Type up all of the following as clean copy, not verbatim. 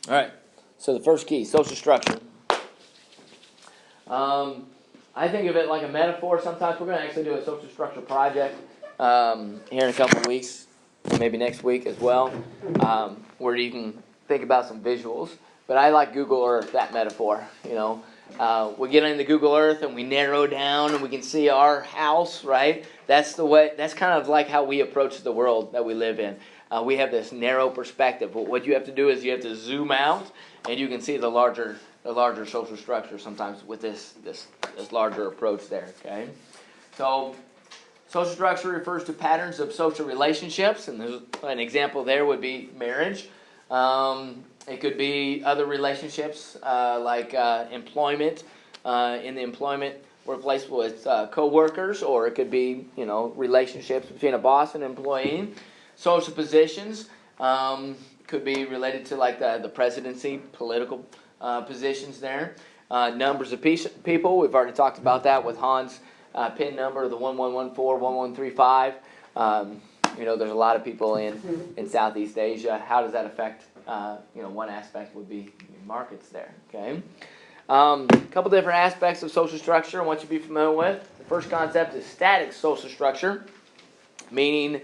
All right. So the first key, social structure. I think of it like a metaphor. Sometimes we're going to actually do a social structure project here in a couple of weeks, maybe next week as well, where you can think about some visuals. But I like Google Earth, that metaphor. We get into Google Earth and we narrow down and we can see our house, right? That's the way. That's kind of like how we approach the world that we live in. We have this narrow perspective. What you have to do is you have to zoom out, and you can see the larger social structure sometimes with this larger approach there. Okay, so social structure refers to patterns of social relationships, and there's an example there would be marriage. It could be other relationships like employment in the employment workplace with co-workers, or it could be relationships between a boss and an employee. Social positions could be related to like the presidency, political positions there. Numbers of people, we've already talked about that with Hans' PIN number, the 1114, 1135. There's a lot of people in Southeast Asia. How does that affect, one aspect would be markets there, okay? A couple different aspects of social structure I want you to be familiar with. The first concept is static social structure, meaning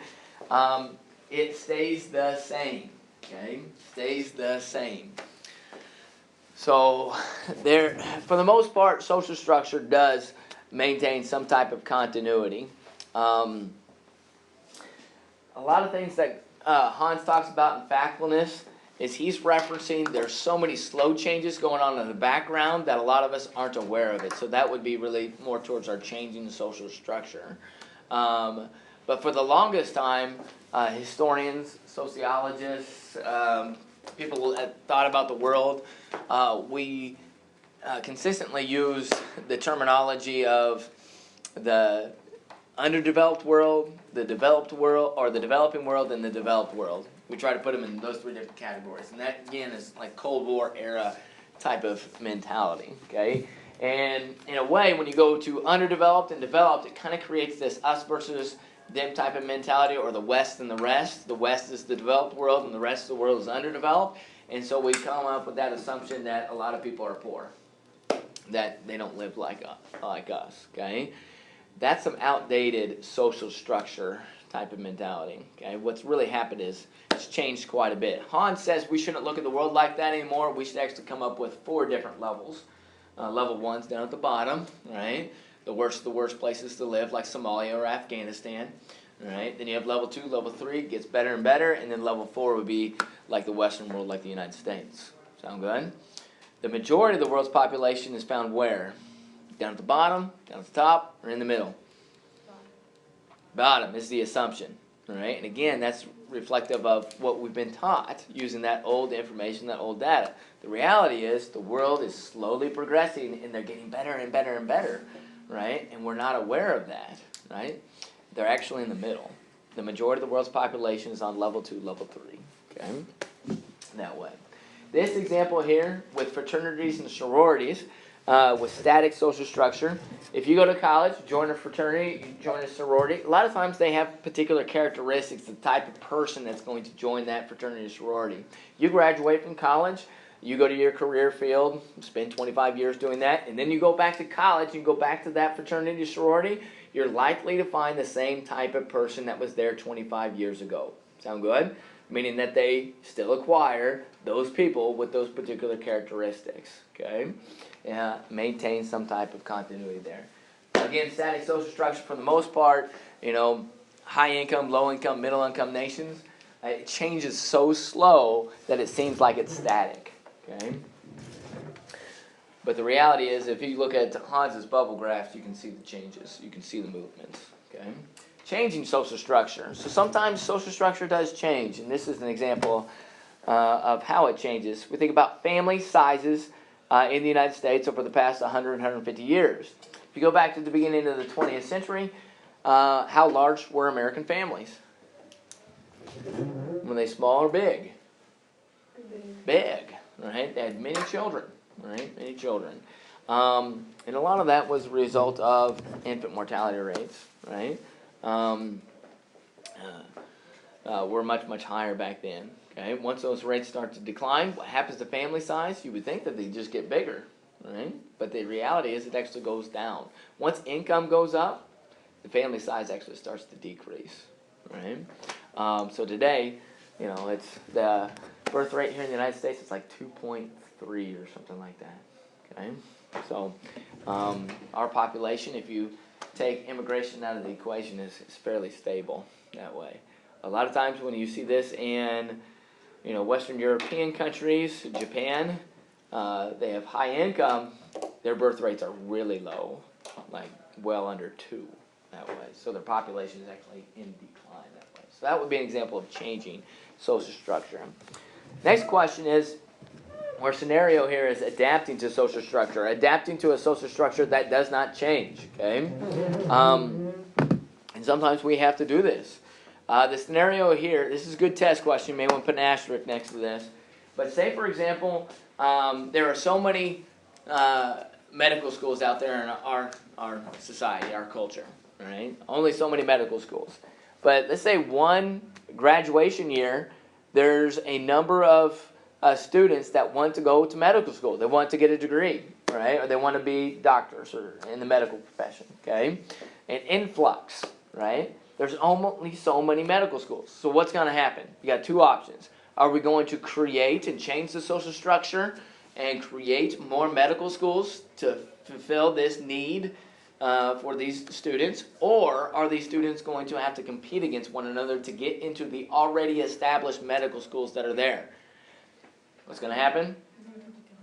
it stays the same, okay? Stays the same. So for the most part, social structure does maintain some type of continuity. A lot of things that Hans talks about in factfulness is he's referencing there's so many slow changes going on in the background that a lot of us aren't aware of it. So that would be really more towards our changing social structure. But for the longest time, historians, sociologists, people who have thought about the world, we consistently use the terminology of the underdeveloped world, the developed world, or the developing world and the developed world. We try to put them in those three different categories. And that, again, is like Cold War era type of mentality, okay? And in a way, when you go to underdeveloped and developed, it kind of creates this us versus them type of mentality, or the West and the rest. The West is the developed world, and the rest of the world is underdeveloped. And so we come up with that assumption that a lot of people are poor, that they don't live like us, okay? That's some outdated social structure type of mentality, okay? What's really happened is it's changed quite a bit. Hans says we shouldn't look at the world like that anymore. We should actually come up with 4 different levels. Level 1's down at the bottom, right? The worst places to live, like Somalia or Afghanistan, right? Then you have level 2, level 3, it gets better and better, and then level 4 would be like the Western world, like the United States. Sound good? The majority of the world's population is found where? Down at the bottom, down at the top, or in the middle? Bottom is the assumption, right? And again, that's reflective of what we've been taught using that old information, that old data. The reality is the world is slowly progressing, and they're getting better and better and better, right? And we're not aware of that, right? They're actually in the middle. The majority of the world's population is on level 2, level 3, okay? That way. This example here with fraternities and sororities, with static social structure. If you go to college, join a fraternity, you join a sorority, a lot of times they have particular characteristics, the type of person that's going to join that fraternity or sorority. You graduate from college, you go to your career field, spend 25 years doing that, and then you go back to college, you go back to that fraternity or sorority, you're likely to find the same type of person that was there 25 years ago. Sound good? Meaning that they still acquire those people with those particular characteristics, okay? Maintain some type of continuity there. Again, static social structure for the most part, high income, low income, middle income nations, it changes so slow that it seems like it's static, okay? But the reality is, if you look at Hans's bubble graphs, you can see the changes. You can see the movements, okay? Changing social structure. So sometimes social structure does change, and this is an example of how it changes. We think about family sizes in the United States over the past 100, 150 years. If you go back to the beginning of the 20th century, how large were American families? Were they small or big? Big, right? They had many children, right? Many children. And a lot of that was a result of infant mortality rates, right? Were much, much higher back then. Okay, once those rates start to decline, what happens to family size? You would think that they just get bigger, right? But the reality is it actually goes down. Once income goes up, the family size actually starts to decrease, right? So today, it's the birth rate here in the United States. It's like 2.3 or something like that. Okay, so our population, if you take immigration out of the equation, is fairly stable that way. A lot of times when you see this in Western European countries, Japan, they have high income, their birth rates are really low, like well under 2 that way. So their population is actually in decline that way. So that would be an example of changing social structure. Next question is, our scenario here is adapting to social structure, adapting to a social structure that does not change, okay? And sometimes we have to do this. The scenario here, this is a good test question. You may want to put an asterisk next to this. But say, for example, there are so many medical schools out there in our society, our culture, right? Only so many medical schools. But let's say one graduation year, there's a number of students that want to go to medical school. They want to get a degree, right? Or they want to be doctors or in the medical profession, okay? An influx, right? There's only so many medical schools. So what's going to happen? You got two options. Are we going to create and change the social structure and create more medical schools to fulfill this need for these students? Or are these students going to have to compete against one another to get into the already established medical schools that are there? What's going to happen?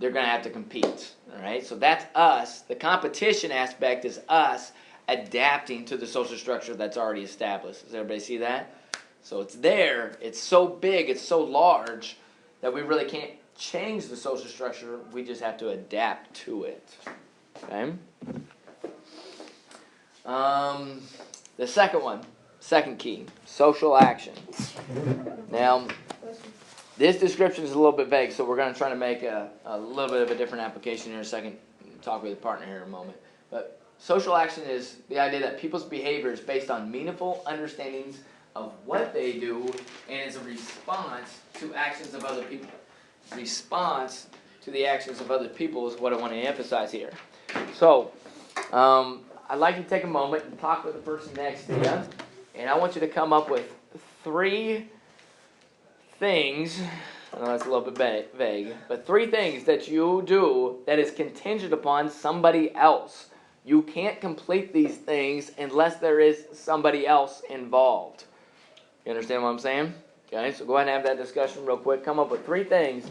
They're going to have to compete. All right? So that's us. The competition aspect is us adapting to the social structure that's already established. Does everybody see that? So it's there. It's so big. It's so large that we really can't change the social structure. We just have to adapt to it. Okay? The second one, second key, social action. Now, this description is a little bit vague, so we're going to try to make a little bit of a different application here in a second. Talk with a partner here in a moment. But social action is the idea that people's behavior is based on meaningful understandings of what they do and is a response to actions of other people. Response to the actions of other people is what I want to emphasize here. So, I'd like you to take a moment and talk with the person next to you, and I want you to come up with 3 things, I know that's a little bit vague, but 3 things that you do that is contingent upon somebody else. You can't complete these things unless there is somebody else involved. You understand what I'm saying? Okay, so go ahead and have that discussion real quick. Come up with 3 things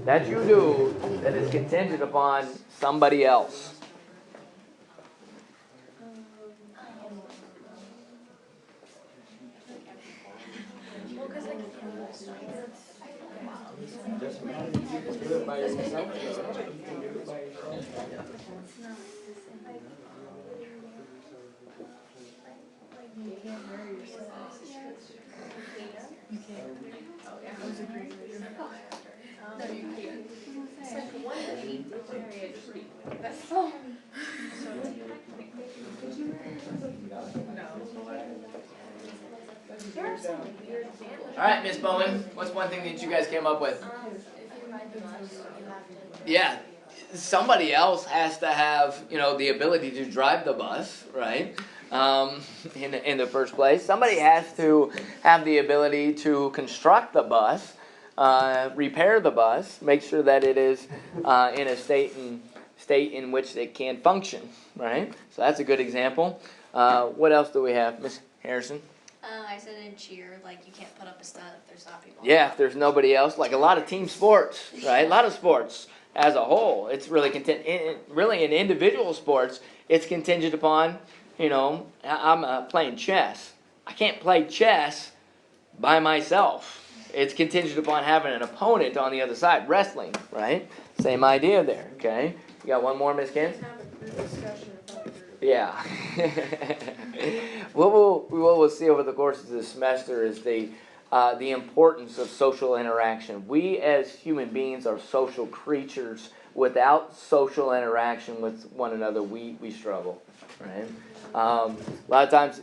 that you do that is contingent upon somebody else. All right, Miss Bowman, what's one thing that you guys came up with? Yeah, somebody else has to have, the ability to drive the bus, right? In the first place, somebody has to have the ability to construct the bus, repair the bus, make sure that it is in a state in which it can function, right? So that's a good example. What else do we have, Miss Harrison? I said in cheer, you can't put up a stud if there's not people. Yeah, if there's nobody else, like a lot of team sports, right? A lot of sports as a whole, it's really really in individual sports, it's contingent upon, I'm playing chess. I can't play chess by myself. It's contingent upon having an opponent on the other side. Wrestling, right? Same idea there, okay? You got one more, Miss Kent? Yeah. What we'll see over the course of the semester is the importance of social interaction. We as human beings are social creatures. Without social interaction with one another, we struggle, right? A lot of times,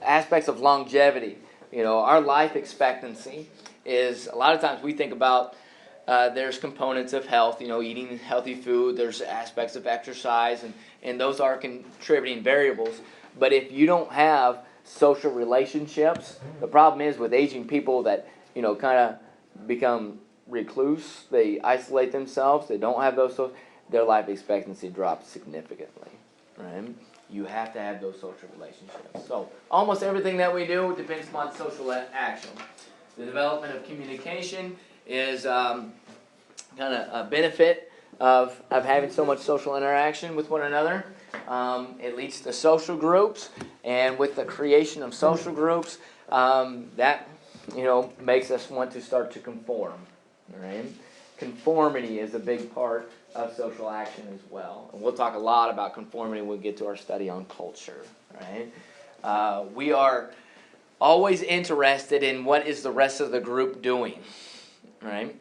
aspects of longevity, our life expectancy is a lot of times we think about there's components of health, eating healthy food, there's aspects of exercise, and those are contributing variables. But if you don't have social relationships, the problem is with aging people that, kind of become recluse, they isolate themselves, they don't have those social, their life expectancy drops significantly, right? You have to have those social relationships. So almost everything that we do depends upon social action. The development of communication is kind of a benefit of having so much social interaction with one another. It leads to social groups, and with the creation of social groups, that makes us want to start to conform. Right? Conformity is a big part of social action as well, and we'll talk a lot about conformity when we get to our study on culture. Right? We are always interested in what is the rest of the group doing, right?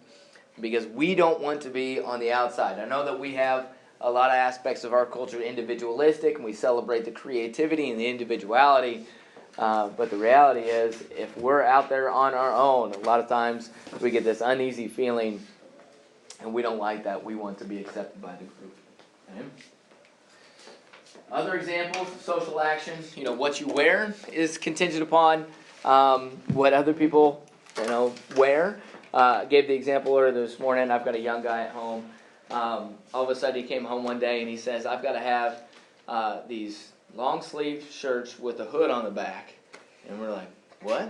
Because we don't want to be on the outside. I know that we have a lot of aspects of our culture individualistic, and we celebrate the creativity and the individuality, but the reality is, if we're out there on our own, a lot of times we get this uneasy feeling, and we don't like that. We want to be accepted by the group. Okay? Other examples of social action, what you wear is contingent upon what other people, wear. I gave the example earlier this morning. I've got a young guy at home. All of a sudden he came home one day and he says, I've got to have these long sleeve shirts with a hood on the back. And we're like, what?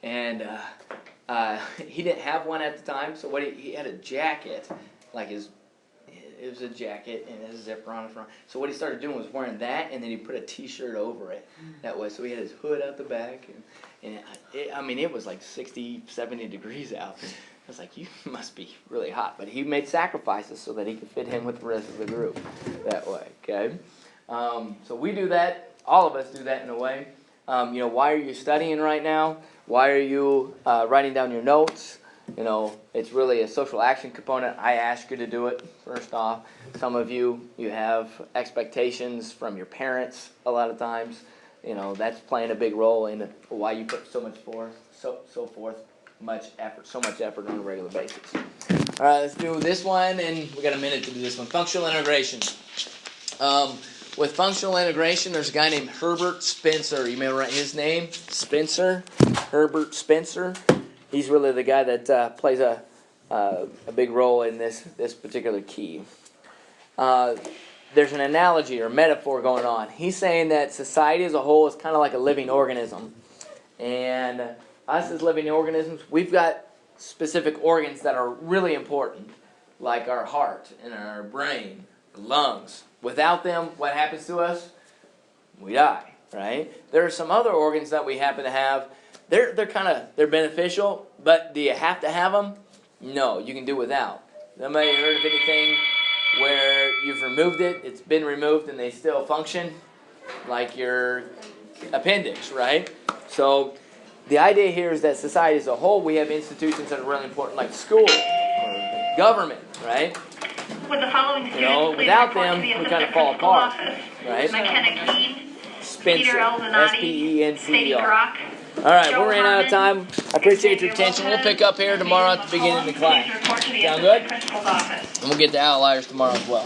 And he didn't have one at the time, so he had a jacket, it was a jacket and it had a zipper on the front. So what he started doing was wearing that, and then he put a t-shirt over it that way. So he had his hood out the back, and it was like 60, 70 degrees out. I was like, you must be really hot. But he made sacrifices so that he could fit in with the rest of the group that way, okay? So we do that. All of us do that in a way. Why are you studying right now? Why are you writing down your notes? It's really a social action component. I ask you to do it, first off. Some of you have expectations from your parents a lot of times. That's playing a big role in why you put so much forth, so much effort on a regular basis. All right, let's do this one, and we got a minute to do this one. Functional integration. With functional integration, there's a guy named Herbert Spencer. You may write his name, Spencer, Herbert Spencer. He's really the guy that plays a big role in this particular key. There's an analogy or metaphor going on. He's saying that society as a whole is kind of like a living organism. And us as living organisms, we've got specific organs that are really important, like our heart and our brain, lungs. Without them, what happens to us? We die, right? There are some other organs that we happen to have. They're beneficial, but do you have to have them? No, you can do without. Nobody heard of anything where you've removed it, it's been removed, and they still function, like your appendix, right? So the idea here is that society as a whole, we have institutions that are really important, like school or government, right? With the following students, without them, we kind of fall apart, right? McKenna Keene, Spencer, Peter Elzanati, Spencer. Sadie Brock. All right, we're running out of time. I appreciate your attention. We'll pick up here tomorrow at the beginning of the class. Sound good? And we'll get to outliers tomorrow as well.